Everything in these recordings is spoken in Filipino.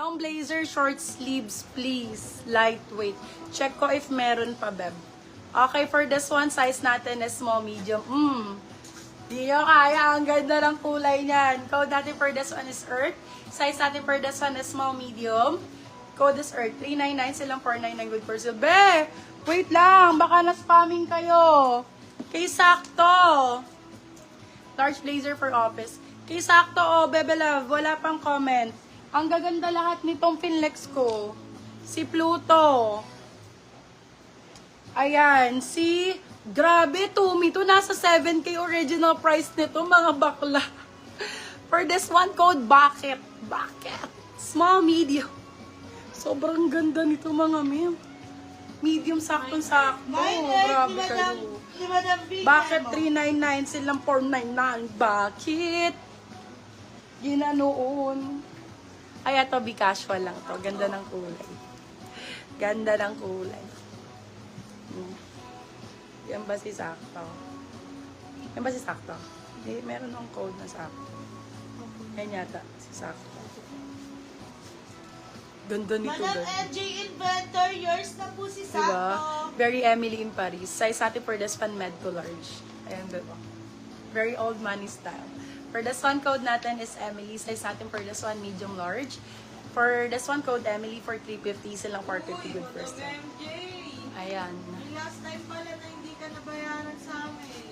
Pang blazer, short sleeves, please. Lightweight. Check ko if meron pa, beb. Okay, for this one, size natin is small, medium. Di nyo kaya. Ang ganda ng kulay niyan. Code natin for this one is Earth. Size natin for this one is small, medium. Code is Earth. 399 silang 499 good for sale. Be! Wait lang. Baka na-spamming kayo. Kay sakto. Large blazer for office. Kay sakto, oh, bebe love. Wala pang comment. Ang gaganda lahat nitong Finlex ko. Si Pluto. Ayan, si... Grabe, Tumi. Ito nasa 7K original price nito, mga bakla. For this one code, Bakit. Bakit. Small, medium. Sobrang ganda nito, mga ma'am. Medium, saktong-sakto. Grabe kayo. Bakit 399 silang 499? Bakit? Ginanoon. Ay, ito, casual lang to. Ganda ng kulay. Ganda ng kulay. Yan ba si sakto? Yan ba si sakto? Hindi, meron ng code na sakto. Yan yata, si sakto. Ganda nito, Madam ganda. MJ Inventor, yours na po si Sakto. Diba? Very Emily in Paris. Size natin for this one, med to large. Ayan, diba? Very old money style. For this one, code natin is Emily. Size natin for this one, medium large. For this one, code Emily for 350. Silang 450 good first time. MJ! Ayan. Last time pala na hindi ka nabayaran sa amin.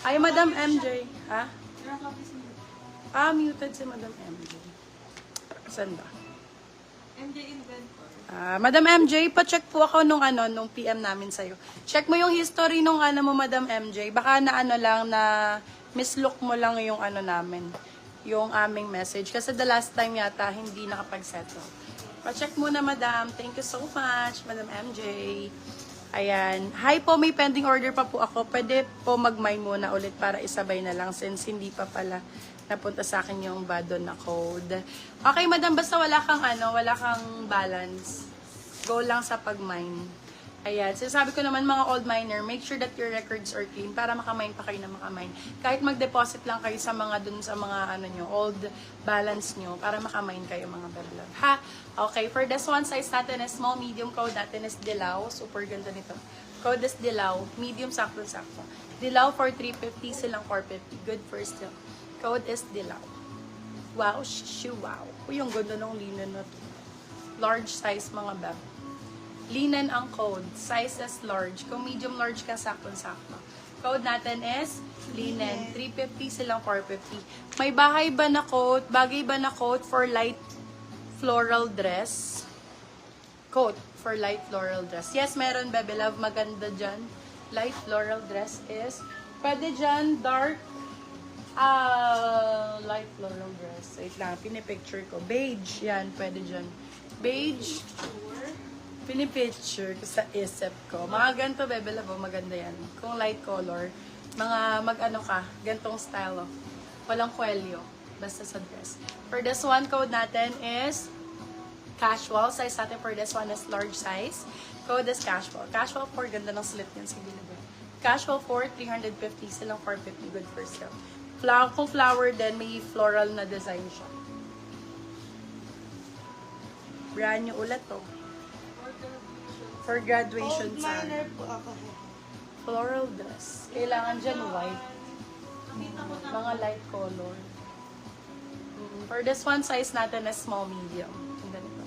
Ay, Madam MJ. Ha? Nakakapis mo. Muted si Madam MJ. Saan ba? MJ Inventor. Madam MJ, pa-check po ako nung PM namin sa'yo. Check mo yung history nung mo, Madam MJ. Baka na lang na mislook mo lang yung namin. Yung aming message. Kasi the last time yata, hindi nakapag-settle. Pa-check muna, Madam. Thank you so much, Madam MJ. Ayan. Hi po, may pending order pa po ako. Pwede po mag-mine muna ulit para isabay na lang since hindi pa pala napunta sa akin yung badon na code. Okay, Madam, basta wala kang balance. Go lang sa pag-mine. Ayan. Sinasabi ko naman mga old miner, make sure that your records are clean para makamine pa kayo na makamine. Kahit mag-deposit lang kayo sa mga dun sa mga old balance nyo para makamine kayo mga beblog. Ha? Okay, for this one, size natin is small, medium, code natin is Dilaw. Super ganda nito. Code is Dilaw. Medium, sakto-sakto. Dilaw for 350, silang 450. Good first deal. Code is Dilaw. Wow, wow. Uy, yung ganda ng linen na to. Large size mga beb. Linen ang code. Size is large. Kung medium large ka, sakto-sakto. Code natin is linen. 350 silang 450. May bagay ba na coat for light floral dress? Coat for light floral dress. Yes, meron, bebe love. Maganda dyan. Light floral dress is, pwede dyan, dark, light floral dress. Wait lang, pinipicture ko. Beige, yan, pwede dyan. Beige, pinipicture ko sa isip ko. Mga ganito, bebe love, maganda yan. Kung light color, gantong style, walang kwelyo, basta sa dress. For this one, code natin is casual. Size natin for this one is large size. Code is casual. Casual 4, ganda ng slit yan, sige na. Casual 4, 350, silang 450, good for sale. Kung flower din, may floral na design siya. Brand new ulit to. For graduation Old time. miner po ako. Floral dress. Kailangan dyan white. Mga light color. For this one, size natin is small, medium. Yung ganito.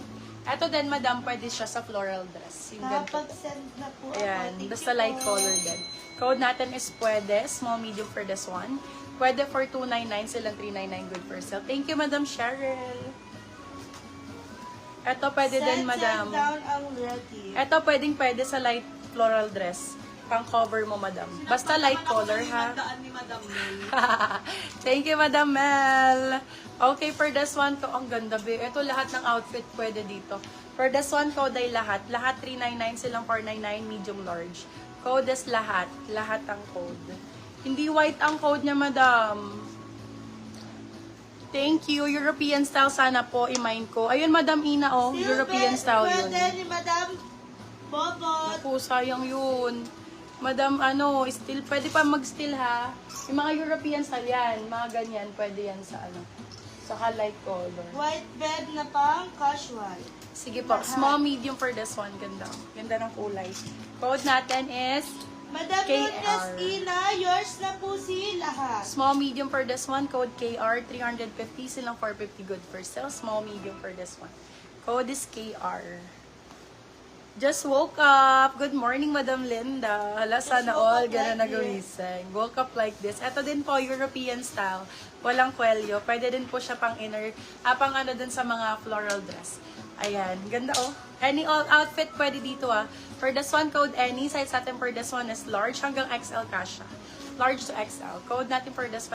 Ito din, madam, pwede siya sa floral dress. Yung ganito. Nakapag-send na po ako. Ayan, Thank basta you light po. color din. Code natin is pwede, small, medium for this one. Pwede for 299, silang 399, good for sale. Thank you, Madam Cheryl. Ito pwede din, madam. Send down ang ready. Ito pwede sa light floral dress. Pang cover mo, madam. Basta light color, ha? Ni Madam Mel. Thank you, Madam Mel. Okay, for this one, ang ganda, be. Ito lahat ng outfit pwede dito. For this one, code ay lahat. Lahat 399, silang 499, medium large. Code is lahat. Lahat ang code. Hindi white ang code niya, madam. Thank you. European style sana po, i-mine ko. Ayun, Madam Ina, oh. European style yun. Pwede ni Madam Bobot. Naku, sayang yun. Madam, still, pwede pa mag-still, ha? Yung mga European style yan, mga ganyan, pwede yan sa Saka light color. White bed na pang casual. Sige po, small, medium for this one. Ganda. Ganda ng kulay. Code natin is Madam KR. Lourdes Ina, yours na po si lahat. small, medium for this one. Code KR, 350. Silang 450 good for sale. Small, medium for this one. Code is KR. Just woke up. Good morning, Madam Linda. Hala, sana woke all up gana like nagawising. Woke up like this. Ito din po, European style. Walang kwelyo. Pwede din po siya pang inner, pang ano din sa mga floral dress. Ayan, ganda oh. Any all outfit pwede dito ah. For this one, code any. Size natin for this one is large hanggang XL kasha. Large to XL. Code natin for this one.